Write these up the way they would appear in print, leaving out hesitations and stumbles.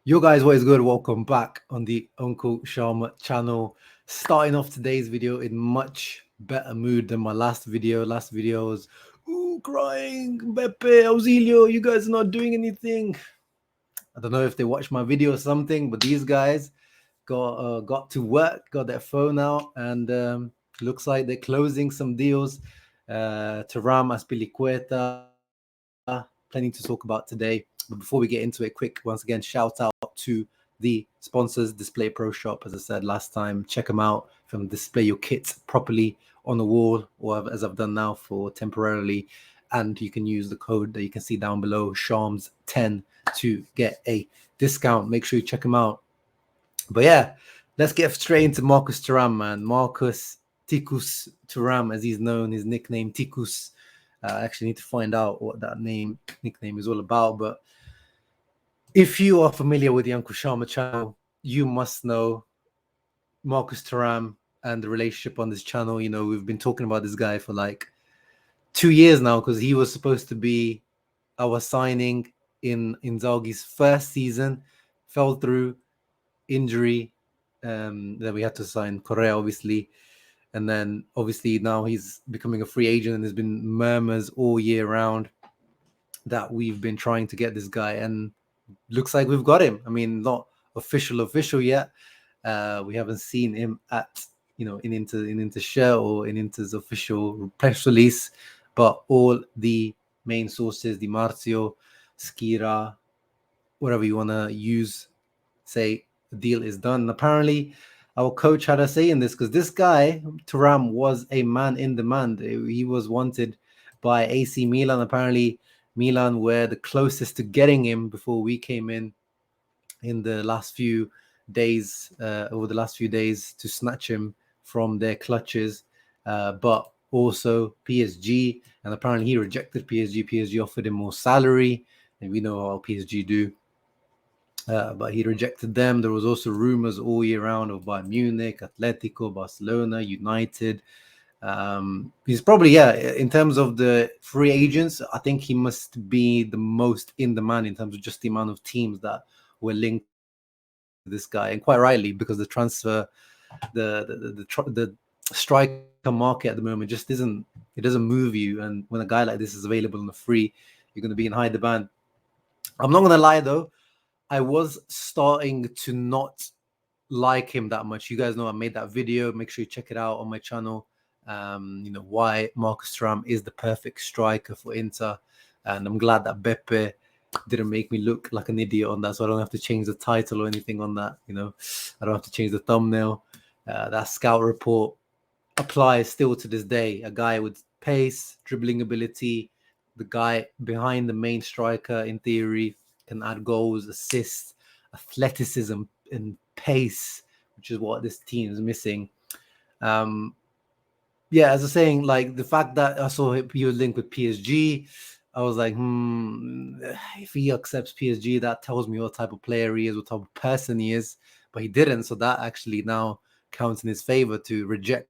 Yo guys, what is good? Welcome back on the Uncle Sharma channel. Starting off today's video in much better mood than my last video. Last video was crying, Beppe, Auxilio, you guys are not doing anything. I don't know if they watched my video or something, but these guys got to work, got their phone out, and looks like they're closing some deals. Thuram, Azpilicueta, plenty to talk about today. But before we get into it, quick, once again, shout out to the sponsors, Display Pro Shop. As I said last time, check them out. If you want to display your kit properly on the wall, or as I've done now for temporarily, and you can use the code that you can see down below, SHARMS10, to get a discount. Make sure you check them out. But yeah, let's get straight into Marcus Thuram, man. Marcus Tikus Thuram, as he's known, his nickname Tikus. I actually need to find out what that nickname is all about. But if you are familiar with the Uncle Sharma channel, you must know Marcus Thuram and the relationship on this channel. You know, we've been talking about this guy for like 2 years now, because he was supposed to be our signing in Inzaghi's first season, fell through injury, that we had to sign Correa, obviously. And then obviously now he's becoming a free agent, and there's been murmurs all year round that we've been trying to get this guy, and looks like we've got him. I mean, not official yet. We haven't seen him at, in Inter's shirt or in Inter's official press release, but all the main sources, Di Marzio, Skira, whatever you want to use, say the deal is done. And apparently our coach had a say in this, because this guy, Thuram, was a man in demand. He was wanted by AC Milan. Apparently Milan were the closest to getting him before we came in the last few days, over the last few days, to snatch him from their clutches. But also PSG, and apparently he rejected PSG. PSG offered him more salary, and we know how PSG do. But he rejected them. There was also rumors all year round of Bayern Munich, Atletico, Barcelona, United. He's probably, in terms of the free agents, I think he must be the most in demand in terms of just the amount of teams that were linked to this guy, and quite rightly, because the transfer, the striker market at the moment just doesn't move you. And when a guy like this is available on the free, you're going to be in high demand. I'm not going to lie though, I was starting to not like him that much. You guys know I made that video. Make sure you check it out on my channel. Why Marcus Thuram is the perfect striker for Inter. And I'm glad that Beppe didn't make me look like an idiot on that, so I don't have to change the title or anything on that. I don't have to change the thumbnail. That scout report applies still to this day. A guy with pace, dribbling ability, the guy behind the main striker, in theory, can add goals, assists, athleticism, and pace, which is what this team is missing. As I was saying, like the fact that I saw he was linked with PSG, I was like, if he accepts PSG, that tells me what type of player he is, what type of person he is. But he didn't, so that actually now counts in his favor to reject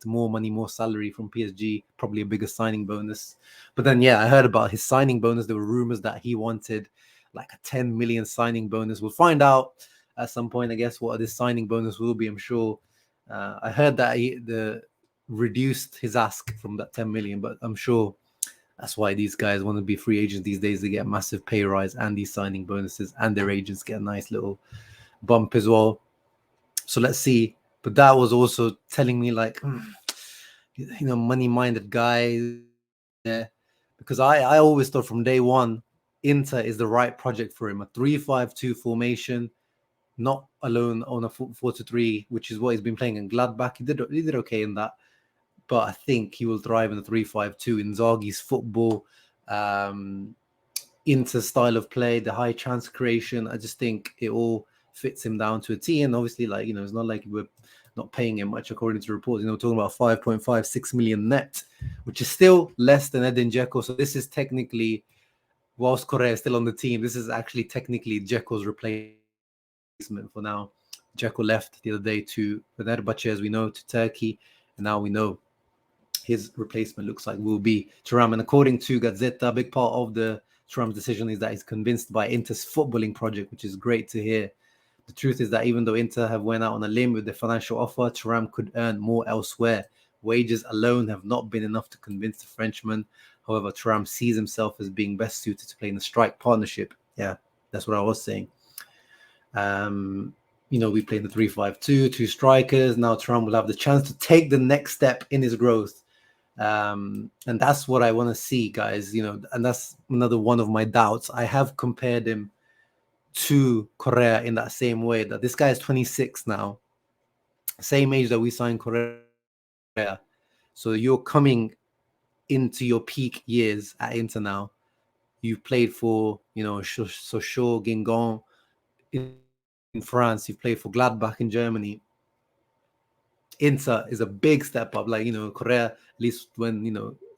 more money, more salary from PSG, probably a bigger signing bonus. But then, I heard about his signing bonus. There were rumors that he wanted like a 10 million signing bonus. We'll find out at some point, I guess, what this signing bonus will be. I'm sure. I heard that he reduced his ask from that 10 million, but I'm sure that's why these guys want to be free agents these days. They get a massive pay rise and these signing bonuses, and their agents get a nice little bump as well. So let's see. But that was also telling me, like, money-minded guy there, because I always thought from day one, Inter is the right project for him. A 3-5-2 formation, not alone on a 4-2-3, which is what he's been playing in Gladbach. He did okay in that, but I think he will thrive in the 3-5-2. Inzaghi's football, Inter style of play, the high chance creation. I just think it all fits him down to a T. And obviously, like, it's not like we're not paying him much according to reports. We're talking about 5.56 million net, which is still less than Edin Dzeko. So this is technically, whilst Correa is still on the team, this is actually technically Dzeko's replacement for now. Dzeko left the other day to Fenerbahce, as we know, to Turkey, and now we know his replacement looks like will be Thuram. And according to Gazzetta, a big part of the Thuram's decision is that he's convinced by Inter's footballing project, which is great to hear. The truth is that even though Inter have went out on a limb with their financial offer, Thuram could earn more elsewhere. Wages alone have not been enough to convince the Frenchman. However, Thuram sees himself as being best suited to play in a strike partnership. Yeah, that's what I was saying. We play in the 3-5-2, two strikers. Now Thuram will have the chance to take the next step in his growth. And that's what I want to see, guys. And that's another one of my doubts. I have compared him to Correa in that same way, that this guy is 26 now, same age that we signed Correa. So you're coming into your peak years at Inter now. You've played for, Sochaux, Guingamp in France. You've played for Gladbach in Germany. Inter is a big step up. Like, Correa, at least when,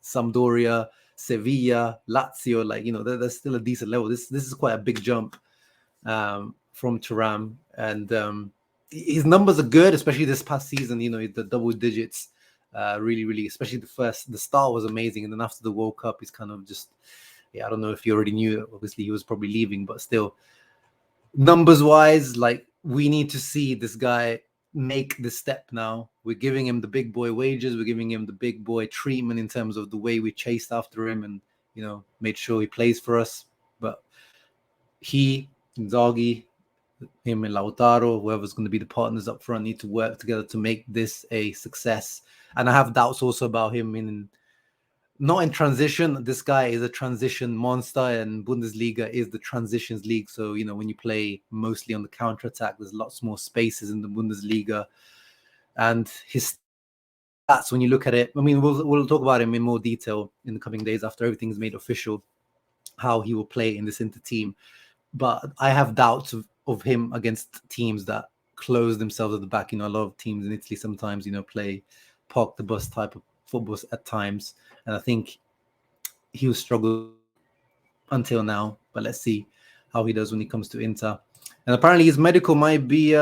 Sampdoria, Sevilla, Lazio, there's still a decent level. This is quite a big jump from Thuram. And his numbers are good, especially this past season. The double digits, really, especially the start was amazing. And then after the World Cup, he's kind of just, I don't know if you already knew. Obviously, he was probably leaving, but still, numbers-wise, we need to see this guy make the step now. We're giving him the big boy wages. We're giving him the big boy treatment in terms of the way we chased after him and, made sure he plays for us. But he, Inzaghi, him and Lautaro, whoever's going to be the partners up front, need to work together to make this a success. And I have doubts also about him not in transition. This guy is a transition monster, and Bundesliga is the transitions league. So, when you play mostly on the counter-attack, there's lots more spaces in the Bundesliga. And his stats, when you look at it, we'll talk about him in more detail in the coming days after everything's made official, how he will play in this Inter team. But I have doubts of him against teams that close themselves at the back. A lot of teams in Italy sometimes, play park the bus type of football at times. And I think he will struggle until now. But let's see how he does when he comes to Inter. And apparently his medical might be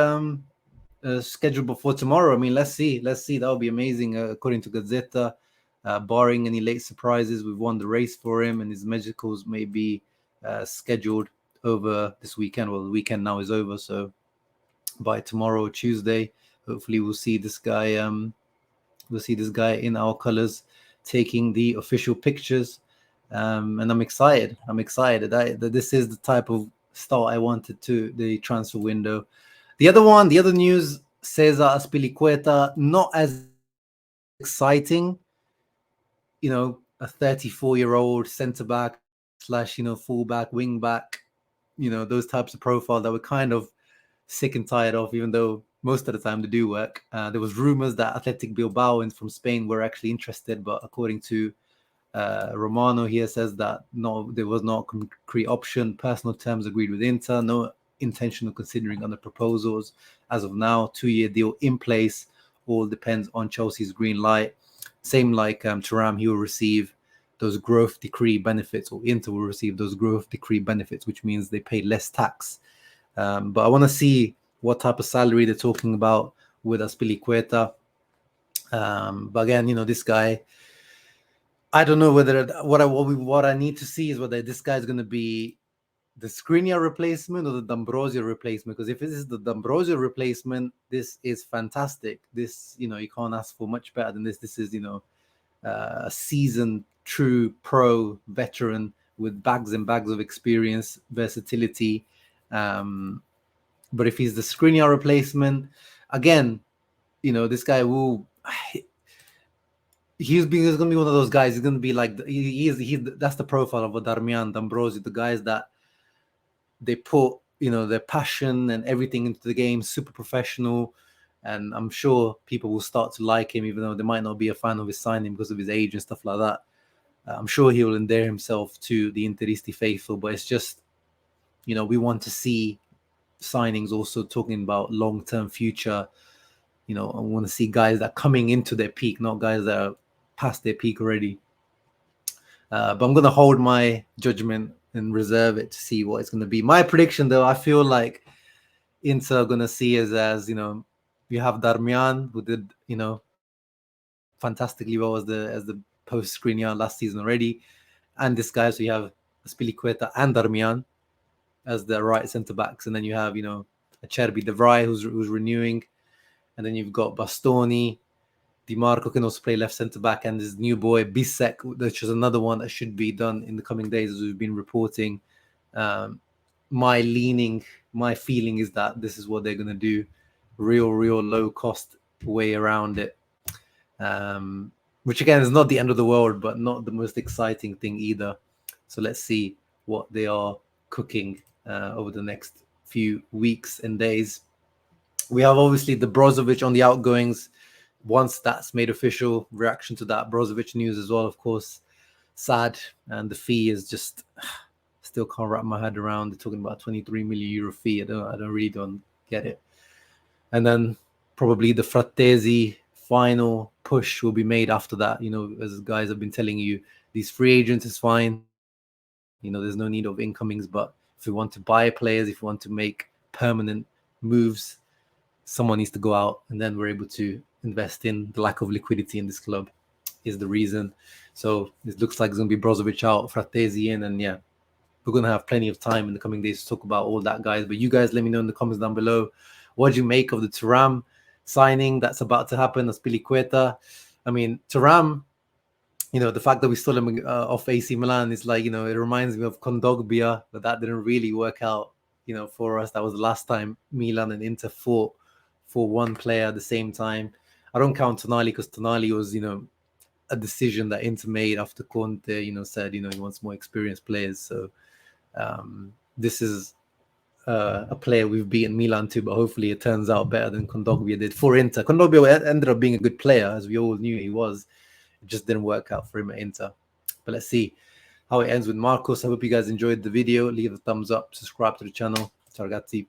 scheduled before tomorrow. Let's see. That would be amazing. According to Gazzetta, barring any late surprises, we've won the race for him, and his medicals may be scheduled over this weekend. Well, the weekend now is over, so by tomorrow, Tuesday, hopefully we'll see this guy. We'll see this guy in our colors, taking the official pictures, and I'm excited. This is the type of start I wanted to the transfer window. The other news, Cesar Azpilicueta, not as exciting. A 34-year-old centre back / fullback, wing back. Those types of profile that we're kind of sick and tired of, even though most of the time they do work. There was rumors that Athletic Bilbao from Spain were actually interested, but according to Romano here, says that no, there was not a concrete option. Personal terms agreed with Inter. No intention of considering other proposals as of now. 2-year deal in place. All depends on Chelsea's green light. Same like Thuram, he will receive those growth decree benefits, or Inter will receive those growth decree benefits, which means they pay less tax. But I want to see what type of salary they're talking about with Azpilicueta. But again, this guy, I don't know whether what I need to see is whether this guy is going to be the Skriniar replacement or the D'Ambrosio replacement. Because if this is the D'Ambrosio replacement, this is fantastic. This, you can't ask for much better than this. This is, a seasoned, true pro veteran with bags and bags of experience, versatility. But if he's the Skriniar replacement, again, this guy will. He's going to be one of those guys. He's going to be like that's the profile of a Darmian, D'Ambrosio, the guys that they put their passion and everything into the game, super professional. And I'm sure people will start to like him, even though they might not be a fan of his signing because of his age and stuff like that. I'm sure he will endear himself to the Interisti faithful, but it's just, we want to see signings also talking about long-term future. I want to see guys that are coming into their peak, not guys that are past their peak already. But I'm going to hold my judgment and reserve it to see what it's going to be. My prediction, though, I feel like Inter are going to see as you have Darmian, who did fantastically well as the post Skriniar last season already, and this guy. So you have Azpilicueta and Darmian as the right centre backs, and then you have Acerbi De Vrij who's renewing, and then you've got Bastoni. Di Marco can also play left centre back, and this new boy Bisek, which is another one that should be done in the coming days, as we've been reporting. My feeling is that this is what they're going to do. Real low cost way around it. Which again is not the end of the world, but not the most exciting thing either. So let's see what they are cooking over the next few weeks and days. We have obviously the Brozovic on the outgoings. Once that's made official, reaction to that Brozovic news as well, of course. Sad, and the fee is just still can't wrap my head around. They're talking about 23 million euro fee. I don't get it. And then probably the Frattesi final push will be made after that. As guys have been telling you, these free agents is fine. There's no need of incomings, but if we want to buy players, if we want to make permanent moves, someone needs to go out, and then we're able to invest in. The lack of liquidity in this club is the reason. So it looks like it's going to be Brozovic out, Frattesi in, and yeah, we're going to have plenty of time in the coming days to talk about all that, guys. But you guys let me know in the comments down below, what do you make of the Thuram signing that's about to happen, Azpilicueta? I mean, Thuram, the fact that we stole him off AC Milan is like, it reminds me of Kondogbia, but that didn't really work out, for us. That was the last time Milan and Inter fought for one player at the same time. I don't count Tonali because Tonali was, a decision that Inter made after Conte, said, he wants more experienced players. So this is a player we've beaten Milan to, but hopefully it turns out better than Kondogbia did for Inter. Kondogbia ended up being a good player, as we all knew he was. It just didn't work out for him at Inter. But let's see how it ends with Marcos. I hope you guys enjoyed the video. Leave a thumbs up, subscribe to the channel. Ciao ragazzi.